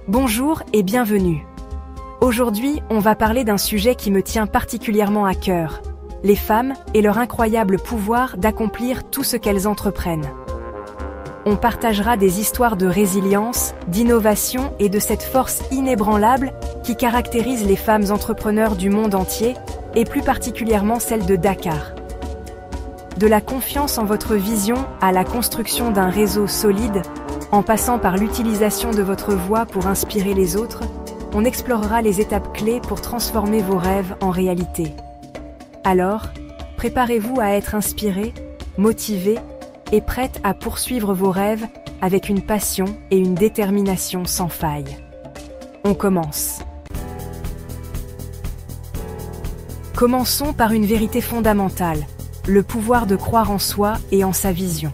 Bonjour et bienvenue. Aujourd'hui, on va parler d'un sujet qui me tient particulièrement à cœur, les femmes et leur incroyable pouvoir d'accomplir tout ce qu'elles entreprennent. On partagera des histoires de résilience, d'innovation et de cette force inébranlable qui caractérise les femmes entrepreneurs du monde entier, et plus particulièrement celles de Dakar. De la confiance en votre vision à la construction d'un réseau solide, en passant par l'utilisation de votre voix pour inspirer les autres, on explorera les étapes clés pour transformer vos rêves en réalité. Alors, préparez-vous à être inspiré, motivé et prête à poursuivre vos rêves avec une passion et une détermination sans faille. On commence. Commençons par une vérité fondamentale, le pouvoir de croire en soi et en sa vision.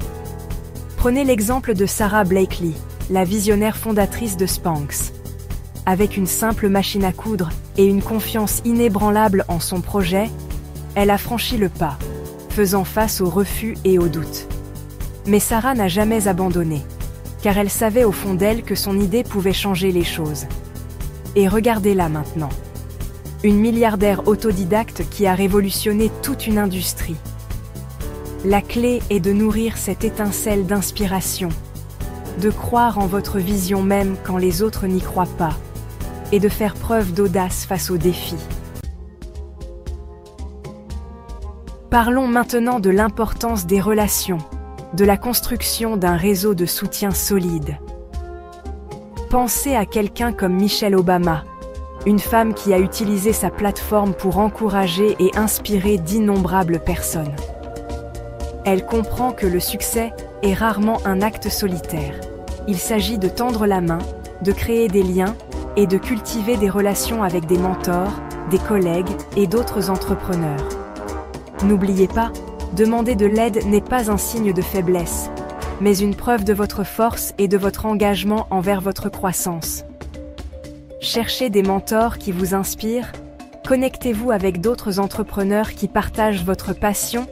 Prenez l'exemple de Sara Blakely, la visionnaire fondatrice de Spanx. Avec une simple machine à coudre et une confiance inébranlable en son projet, elle a franchi le pas, faisant face aux refus et aux doutes. Mais Sara n'a jamais abandonné, car elle savait au fond d'elle que son idée pouvait changer les choses. Et regardez-la maintenant. Une milliardaire autodidacte qui a révolutionné toute une industrie. La clé est de nourrir cette étincelle d'inspiration, de croire en votre vision même quand les autres n'y croient pas, et de faire preuve d'audace face aux défis. Parlons maintenant de l'importance des relations, de la construction d'un réseau de soutien solide. Pensez à quelqu'un comme Michelle Obama, une femme qui a utilisé sa plateforme pour encourager et inspirer d'innombrables personnes. Elle comprend que le succès est rarement un acte solitaire. Il s'agit de tendre la main, de créer des liens et de cultiver des relations avec des mentors, des collègues et d'autres entrepreneurs. N'oubliez pas, demander de l'aide n'est pas un signe de faiblesse, mais une preuve de votre force et de votre engagement envers votre croissance. Cherchez des mentors qui vous inspirent, connectez-vous avec d'autres entrepreneurs qui partagent votre passion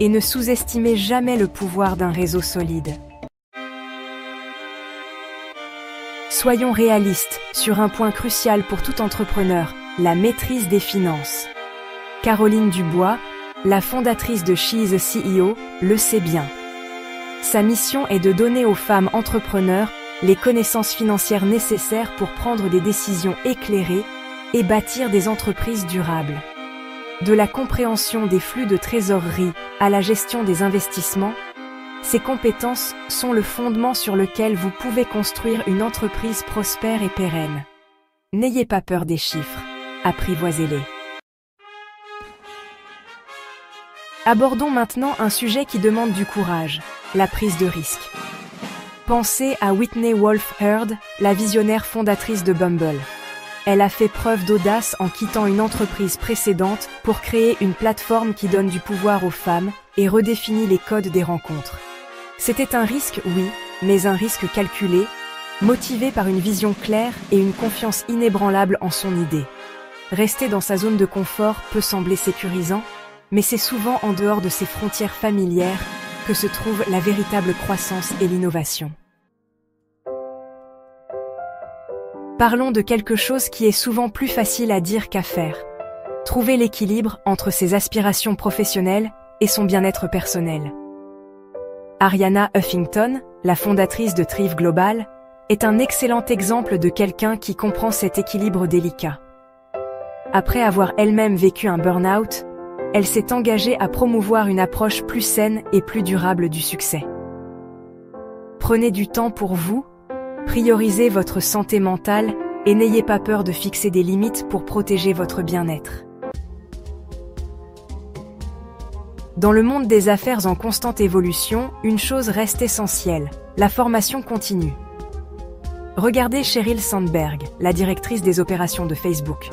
et ne sous-estimez jamais le pouvoir d'un réseau solide. Soyons réalistes sur un point crucial pour tout entrepreneur, la maîtrise des finances. Caroline Dubois, la fondatrice de She is a CEO, le sait bien. Sa mission est de donner aux femmes entrepreneurs les connaissances financières nécessaires pour prendre des décisions éclairées et bâtir des entreprises durables. De la compréhension des flux de trésorerie à la gestion des investissements, ces compétences sont le fondement sur lequel vous pouvez construire une entreprise prospère et pérenne. N'ayez pas peur des chiffres, apprivoisez-les. Abordons maintenant un sujet qui demande du courage, la prise de risque. Pensez à Whitney Wolfe Herd, la visionnaire fondatrice de Bumble. Elle a fait preuve d'audace en quittant une entreprise précédente pour créer une plateforme qui donne du pouvoir aux femmes et redéfinit les codes des rencontres. C'était un risque, oui, mais un risque calculé, motivé par une vision claire et une confiance inébranlable en son idée. Rester dans sa zone de confort peut sembler sécurisant, mais c'est souvent en dehors de ses frontières familières que se trouve la véritable croissance et l'innovation. Parlons de quelque chose qui est souvent plus facile à dire qu'à faire. Trouver l'équilibre entre ses aspirations professionnelles et son bien-être personnel. Arianna Huffington, la fondatrice de Thrive Global, est un excellent exemple de quelqu'un qui comprend cet équilibre délicat. Après avoir elle-même vécu un burn-out, elle s'est engagée à promouvoir une approche plus saine et plus durable du succès. Prenez du temps pour vous, priorisez votre santé mentale et n'ayez pas peur de fixer des limites pour protéger votre bien-être. Dans le monde des affaires en constante évolution, une chose reste essentielle, la formation continue. Regardez Sheryl Sandberg, la directrice des opérations de Facebook.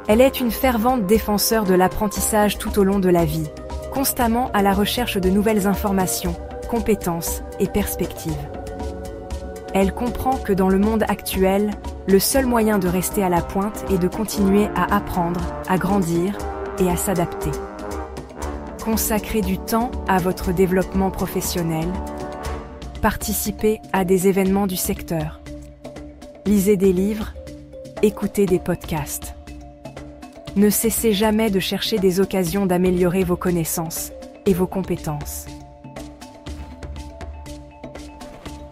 Elle est une fervente défenseur de l'apprentissage tout au long de la vie, constamment à la recherche de nouvelles informations, compétences et perspectives. Elle comprend que dans le monde actuel, le seul moyen de rester à la pointe est de continuer à apprendre, à grandir et à s'adapter. Consacrez du temps à votre développement professionnel. Participez à des événements du secteur. lisez des livres, écoutez des podcasts. Ne cessez jamais de chercher des occasions d'améliorer vos connaissances et vos compétences.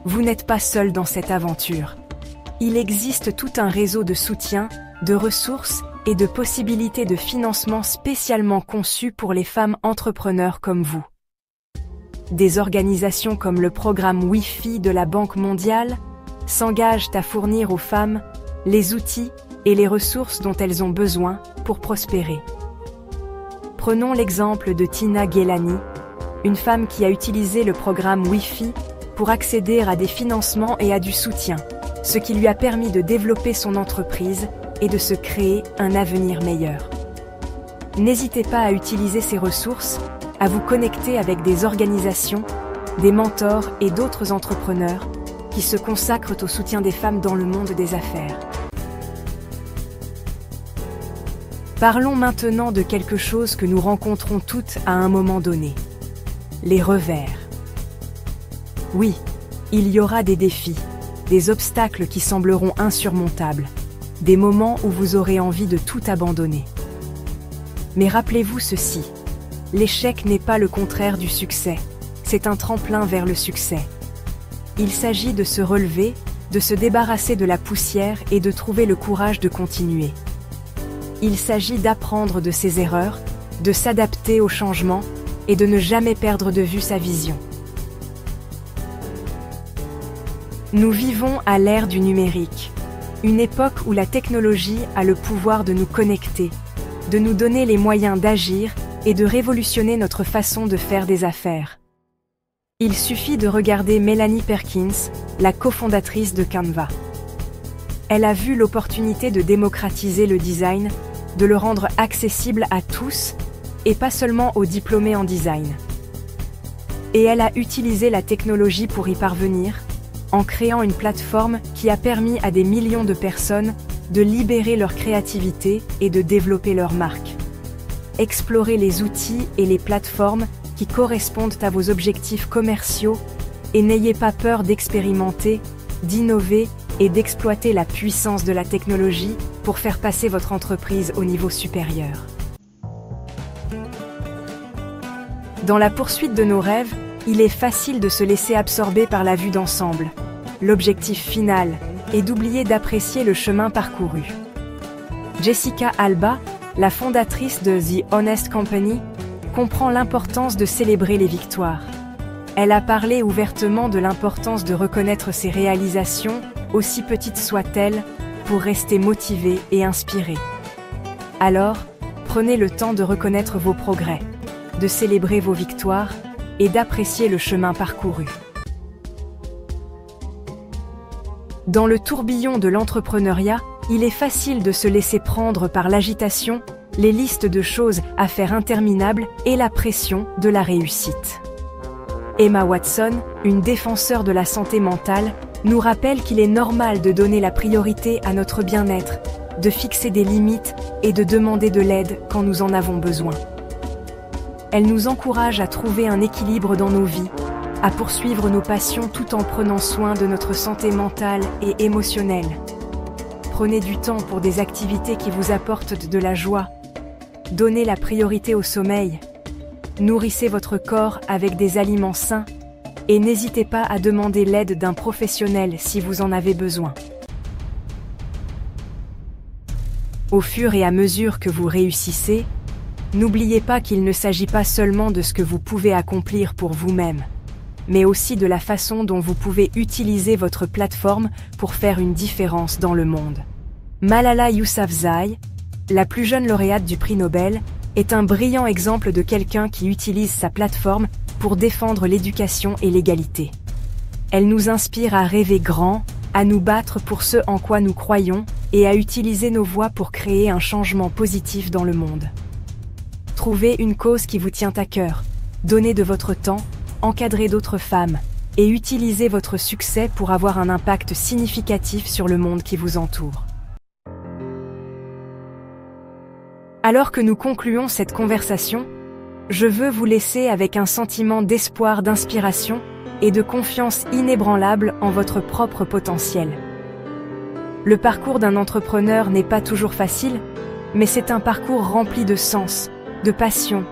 Vous n'êtes pas seul dans cette aventure. Il existe tout un réseau de soutien, de ressources et de possibilités de financement spécialement conçues pour les femmes entrepreneurs comme vous. Des organisations comme le programme Wi-Fi de la Banque mondiale s'engagent à fournir aux femmes les outils et les ressources dont elles ont besoin pour prospérer. Prenons l'exemple de Tina Gelani, une femme qui a utilisé le programme Wi-Fi pour accéder à des financements et à du soutien, ce qui lui a permis de développer son entreprise et de se créer un avenir meilleur. N'hésitez pas à utiliser ces ressources, à vous connecter avec des organisations, des mentors et d'autres entrepreneurs qui se consacrent au soutien des femmes dans le monde des affaires. Parlons maintenant de quelque chose que nous rencontrons toutes à un moment donné. Les revers. Oui, il y aura des défis, des obstacles qui sembleront insurmontables, des moments où vous aurez envie de tout abandonner. Mais rappelez-vous ceci, l'échec n'est pas le contraire du succès, c'est un tremplin vers le succès. Il s'agit de se relever, de se débarrasser de la poussière et de trouver le courage de continuer. Il s'agit d'apprendre de ses erreurs, de s'adapter aux changements et de ne jamais perdre de vue sa vision. Nous vivons à l'ère du numérique, une époque où la technologie a le pouvoir de nous connecter, de nous donner les moyens d'agir et de révolutionner notre façon de faire des affaires. Il suffit de regarder Melanie Perkins, la cofondatrice de Canva. Elle a vu l'opportunité de démocratiser le design, de le rendre accessible à tous et pas seulement aux diplômés en design. Et elle a utilisé la technologie pour y parvenir, en créant une plateforme qui a permis à des millions de personnes de libérer leur créativité et de développer leur marque. Explorez les outils et les plateformes qui correspondent à vos objectifs commerciaux et n'ayez pas peur d'expérimenter, d'innover et d'exploiter la puissance de la technologie pour faire passer votre entreprise au niveau supérieur. Dans la poursuite de nos rêves, il est facile de se laisser absorber par la vue d'ensemble. L'objectif final est d'oublier d'apprécier le chemin parcouru. Jessica Alba, la fondatrice de The Honest Company, comprend l'importance de célébrer les victoires. Elle a parlé ouvertement de l'importance de reconnaître ses réalisations, aussi petites soient-elles, pour rester motivé et inspiré. Alors, prenez le temps de reconnaître vos progrès, de célébrer vos victoires et d'apprécier le chemin parcouru. Dans le tourbillon de l'entrepreneuriat, il est facile de se laisser prendre par l'agitation, les listes de choses à faire interminables et la pression de la réussite. Emma Watson, une défenseure de la santé mentale, nous rappelle qu'il est normal de donner la priorité à notre bien-être, de fixer des limites et de demander de l'aide quand nous en avons besoin. Elle nous encourage à trouver un équilibre dans nos vies, à poursuivre nos passions tout en prenant soin de notre santé mentale et émotionnelle. Prenez du temps pour des activités qui vous apportent de la joie. Donnez la priorité au sommeil. Nourrissez votre corps avec des aliments sains et n'hésitez pas à demander l'aide d'un professionnel si vous en avez besoin. Au fur et à mesure que vous réussissez, n'oubliez pas qu'il ne s'agit pas seulement de ce que vous pouvez accomplir pour vous-même, mais aussi de la façon dont vous pouvez utiliser votre plateforme pour faire une différence dans le monde. Malala Yousafzai, la plus jeune lauréate du prix Nobel, est un brillant exemple de quelqu'un qui utilise sa plateforme pour défendre l'éducation et l'égalité. Elle nous inspire à rêver grand, à nous battre pour ce en quoi nous croyons et à utiliser nos voix pour créer un changement positif dans le monde. Trouvez une cause qui vous tient à cœur, donnez de votre temps, encadrez d'autres femmes et utilisez votre succès pour avoir un impact significatif sur le monde qui vous entoure. Alors que nous concluons cette conversation, je veux vous laisser avec un sentiment d'espoir, d'inspiration et de confiance inébranlable en votre propre potentiel. Le parcours d'un entrepreneur n'est pas toujours facile, mais c'est un parcours rempli de sens, de passion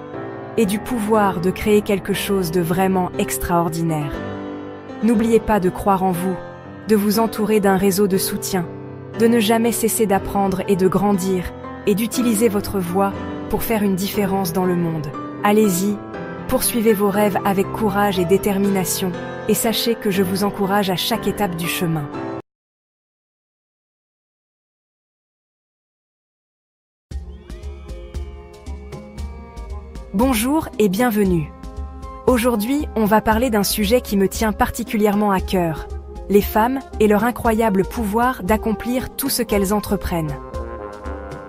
et du pouvoir de créer quelque chose de vraiment extraordinaire. N'oubliez pas de croire en vous, de vous entourer d'un réseau de soutien, de ne jamais cesser d'apprendre et de grandir, et d'utiliser votre voix pour faire une différence dans le monde. Allez-y, poursuivez vos rêves avec courage et détermination, et sachez que je vous encourage à chaque étape du chemin. Bonjour et bienvenue. Aujourd'hui, on va parler d'un sujet qui me tient particulièrement à cœur, les femmes et leur incroyable pouvoir d'accomplir tout ce qu'elles entreprennent.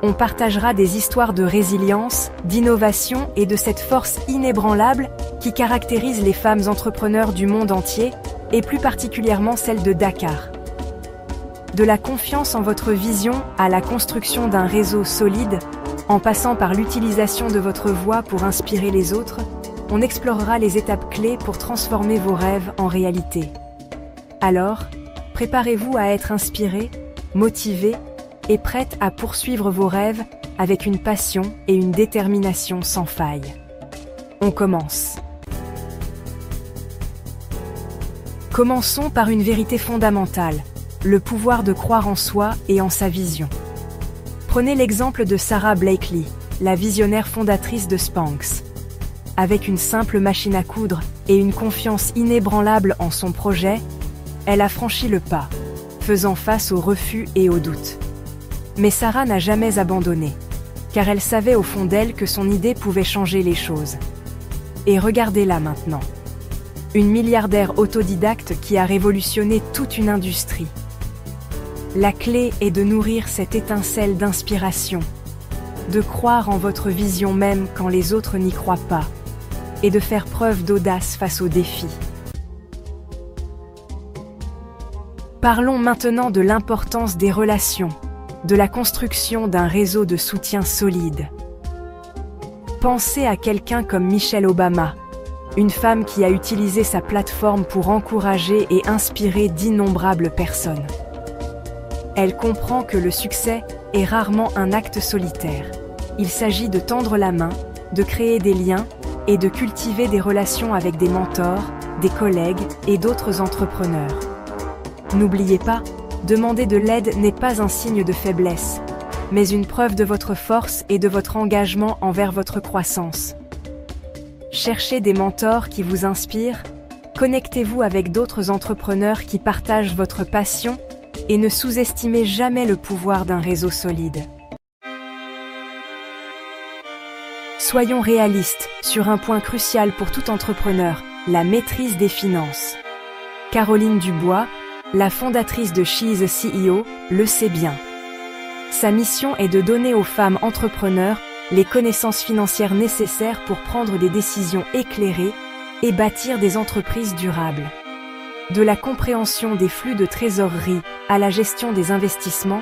On partagera des histoires de résilience, d'innovation et de cette force inébranlable qui caractérise les femmes entrepreneurs du monde entier, et plus particulièrement celles de Dakar. De la confiance en votre vision à la construction d'un réseau solide, en passant par l'utilisation de votre voix pour inspirer les autres, on explorera les étapes clés pour transformer vos rêves en réalité. Alors, préparez-vous à être inspiré, motivé et prête à poursuivre vos rêves avec une passion et une détermination sans faille. On commence. Commençons par une vérité fondamentale, le pouvoir de croire en soi et en sa vision. Prenez l'exemple de Sara Blakely, la visionnaire fondatrice de Spanx. Avec une simple machine à coudre et une confiance inébranlable en son projet, elle a franchi le pas, faisant face aux refus et aux doutes. Mais Sara n'a jamais abandonné, car elle savait au fond d'elle que son idée pouvait changer les choses. Et regardez-la maintenant. Une milliardaire autodidacte qui a révolutionné toute une industrie. La clé est de nourrir cette étincelle d'inspiration, de croire en votre vision même quand les autres n'y croient pas, et de faire preuve d'audace face aux défis. Parlons maintenant de l'importance des relations, de la construction d'un réseau de soutien solide. Pensez à quelqu'un comme Michelle Obama, une femme qui a utilisé sa plateforme pour encourager et inspirer d'innombrables personnes. Elle comprend que le succès est rarement un acte solitaire. Il s'agit de tendre la main, de créer des liens et de cultiver des relations avec des mentors, des collègues et d'autres entrepreneurs. N'oubliez pas, demander de l'aide n'est pas un signe de faiblesse, mais une preuve de votre force et de votre engagement envers votre croissance. Cherchez des mentors qui vous inspirent, connectez-vous avec d'autres entrepreneurs qui partagent votre passion et ne sous-estimez jamais le pouvoir d'un réseau solide. Soyons réalistes sur un point crucial pour tout entrepreneur, la maîtrise des finances. Caroline Dubois, la fondatrice de She is a CEO, le sait bien. Sa mission est de donner aux femmes entrepreneurs les connaissances financières nécessaires pour prendre des décisions éclairées et bâtir des entreprises durables. De la compréhension des flux de trésorerie à la gestion des investissements,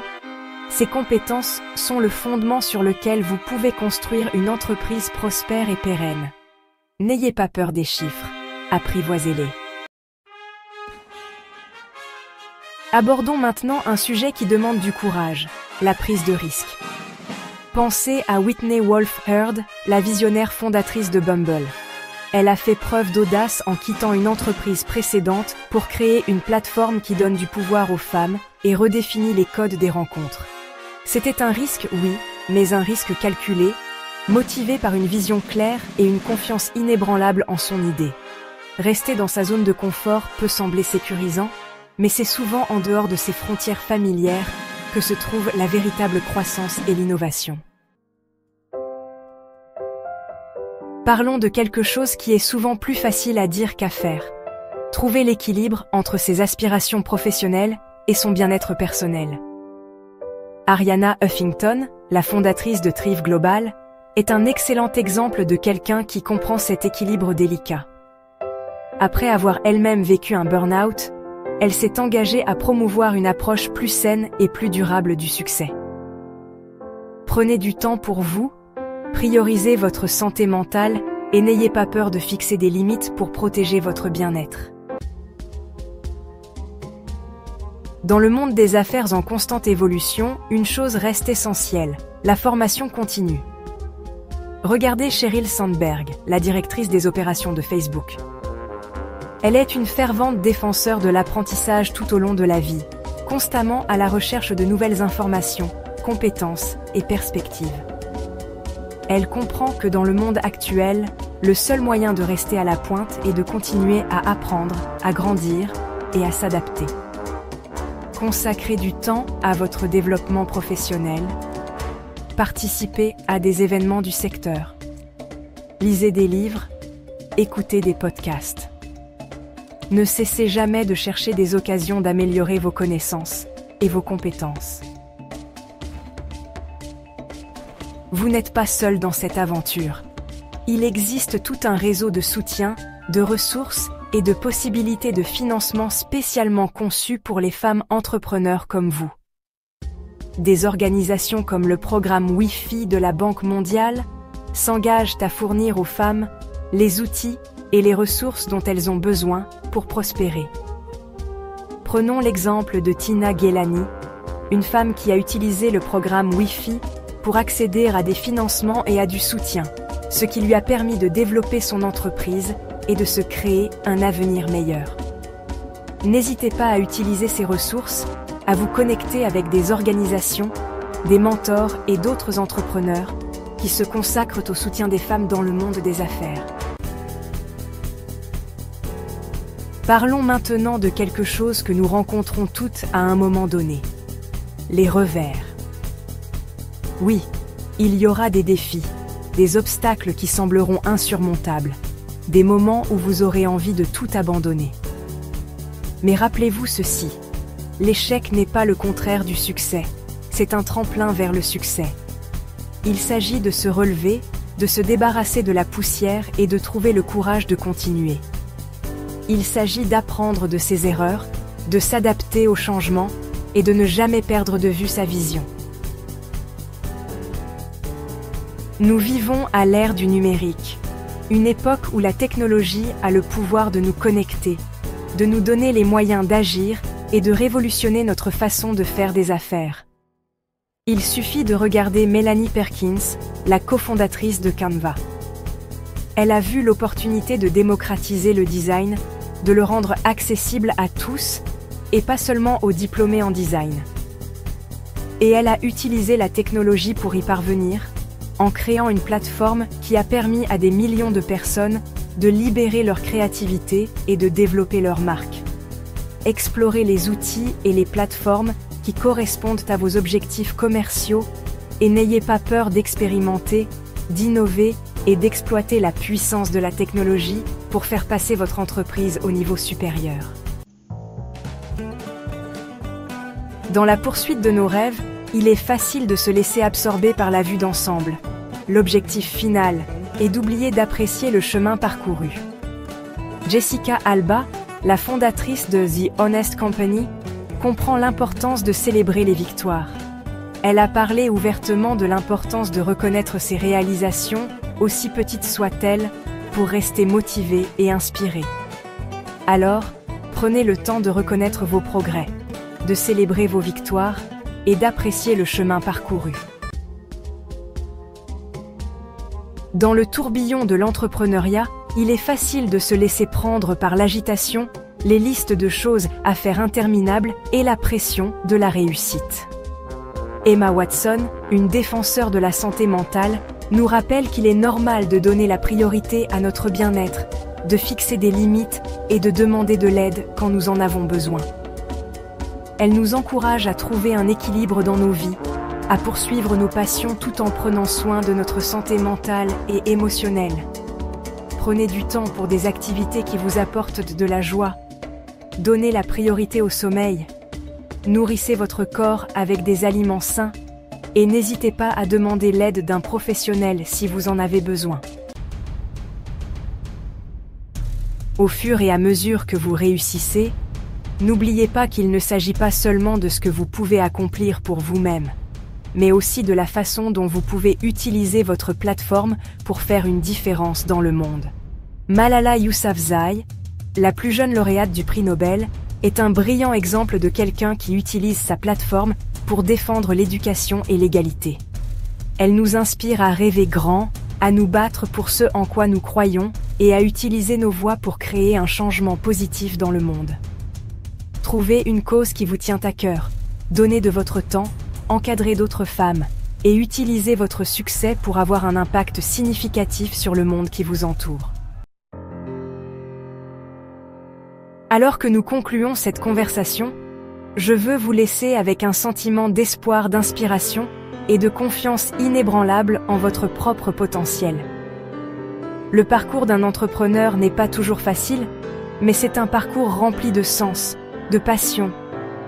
ces compétences sont le fondement sur lequel vous pouvez construire une entreprise prospère et pérenne. N'ayez pas peur des chiffres, apprivoisez-les. Abordons maintenant un sujet qui demande du courage, la prise de risque. Pensez à Whitney Wolfe Herd, la visionnaire fondatrice de Bumble. Elle a fait preuve d'audace en quittant une entreprise précédente pour créer une plateforme qui donne du pouvoir aux femmes et redéfinit les codes des rencontres. C'était un risque, oui, mais un risque calculé, motivé par une vision claire et une confiance inébranlable en son idée. Rester dans sa zone de confort peut sembler sécurisant, mais c'est souvent en dehors de ses frontières familières que se trouve la véritable croissance et l'innovation. Parlons de quelque chose qui est souvent plus facile à dire qu'à faire. Trouver l'équilibre entre ses aspirations professionnelles et son bien-être personnel. Arianna Huffington, la fondatrice de Thrive Global, est un excellent exemple de quelqu'un qui comprend cet équilibre délicat. Après avoir elle-même vécu un burn-out, elle s'est engagée à promouvoir une approche plus saine et plus durable du succès. Prenez du temps pour vous, priorisez votre santé mentale et n'ayez pas peur de fixer des limites pour protéger votre bien-être. Dans le monde des affaires en constante évolution, une chose reste essentielle, la formation continue. Regardez Sheryl Sandberg, la directrice des opérations de Facebook. Elle est une fervente défenseur de l'apprentissage tout au long de la vie, constamment à la recherche de nouvelles informations, compétences et perspectives. Elle comprend que dans le monde actuel, le seul moyen de rester à la pointe est de continuer à apprendre, à grandir et à s'adapter. Consacrez du temps à votre développement professionnel. Participez à des événements du secteur. Lisez des livres, écoutez des podcasts. Ne cessez jamais de chercher des occasions d'améliorer vos connaissances et vos compétences. Vous n'êtes pas seul dans cette aventure. Il existe tout un réseau de soutien, de ressources et de possibilités de financement spécialement conçues pour les femmes entrepreneurs comme vous. Des organisations comme le programme Wi-Fi de la Banque mondiale s'engagent à fournir aux femmes les outils et les ressources dont elles ont besoin pour prospérer. Prenons l'exemple de Tina Ghelani, une femme qui a utilisé le programme Wi-Fi pour accéder à des financements et à du soutien, ce qui lui a permis de développer son entreprise et de se créer un avenir meilleur. N'hésitez pas à utiliser ces ressources, à vous connecter avec des organisations, des mentors et d'autres entrepreneurs qui se consacrent au soutien des femmes dans le monde des affaires. Parlons maintenant de quelque chose que nous rencontrons toutes à un moment donné. Les revers. Oui, il y aura des défis, des obstacles qui sembleront insurmontables, des moments où vous aurez envie de tout abandonner. Mais rappelez-vous ceci, l'échec n'est pas le contraire du succès, c'est un tremplin vers le succès. Il s'agit de se relever, de se débarrasser de la poussière et de trouver le courage de continuer. Il s'agit d'apprendre de ses erreurs, de s'adapter aux changements et de ne jamais perdre de vue sa vision. Nous vivons à l'ère du numérique, une époque où la technologie a le pouvoir de nous connecter, de nous donner les moyens d'agir et de révolutionner notre façon de faire des affaires. Il suffit de regarder Melanie Perkins, la cofondatrice de Canva. Elle a vu l'opportunité de démocratiser le design, de le rendre accessible à tous et pas seulement aux diplômés en design. Et elle a utilisé la technologie pour y parvenir, en créant une plateforme qui a permis à des millions de personnes de libérer leur créativité et de développer leur marque. Explorez les outils et les plateformes qui correspondent à vos objectifs commerciaux et n'ayez pas peur d'expérimenter, d'innover et d'exploiter la puissance de la technologie pour faire passer votre entreprise au niveau supérieur. Dans la poursuite de nos rêves, il est facile de se laisser absorber par la vue d'ensemble. L'objectif final est d'oublier d'apprécier le chemin parcouru. Jessica Alba, la fondatrice de The Honest Company, comprend l'importance de célébrer les victoires. Elle a parlé ouvertement de l'importance de reconnaître ses réalisations, aussi petites soient-elles, pour rester motivé et inspiré. Alors, prenez le temps de reconnaître vos progrès, de célébrer vos victoires et d'apprécier le chemin parcouru. Dans le tourbillon de l'entrepreneuriat, il est facile de se laisser prendre par l'agitation, les listes de choses à faire interminables et la pression de la réussite. Emma Watson, une défenseure de la santé mentale, nous rappelle qu'il est normal de donner la priorité à notre bien-être, de fixer des limites et de demander de l'aide quand nous en avons besoin. Elle nous encourage à trouver un équilibre dans nos vies, à poursuivre nos passions tout en prenant soin de notre santé mentale et émotionnelle. Prenez du temps pour des activités qui vous apportent de la joie. Donnez la priorité au sommeil. Nourrissez votre corps avec des aliments sains et n'hésitez pas à demander l'aide d'un professionnel si vous en avez besoin. Au fur et à mesure que vous réussissez, n'oubliez pas qu'il ne s'agit pas seulement de ce que vous pouvez accomplir pour vous-même, mais aussi de la façon dont vous pouvez utiliser votre plateforme pour faire une différence dans le monde. Malala Yousafzai, la plus jeune lauréate du prix Nobel, est un brillant exemple de quelqu'un qui utilise sa plateforme pour défendre l'éducation et l'égalité. Elle nous inspire à rêver grand, à nous battre pour ce en quoi nous croyons et à utiliser nos voix pour créer un changement positif dans le monde. Trouvez une cause qui vous tient à cœur, donnez de votre temps, encadrez d'autres femmes et utilisez votre succès pour avoir un impact significatif sur le monde qui vous entoure. Alors que nous concluons cette conversation, je veux vous laisser avec un sentiment d'espoir, d'inspiration et de confiance inébranlable en votre propre potentiel. Le parcours d'un entrepreneur n'est pas toujours facile, mais c'est un parcours rempli de sens, de passion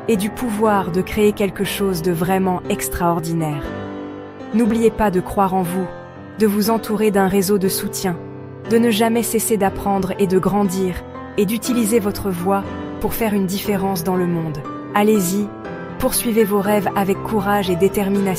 et du pouvoir de créer quelque chose de vraiment extraordinaire. N'oubliez pas de croire en vous, de vous entourer d'un réseau de soutien, de ne jamais cesser d'apprendre et de grandir, et d'utiliser votre voix pour faire une différence dans le monde. Allez-y, poursuivez vos rêves avec courage et détermination.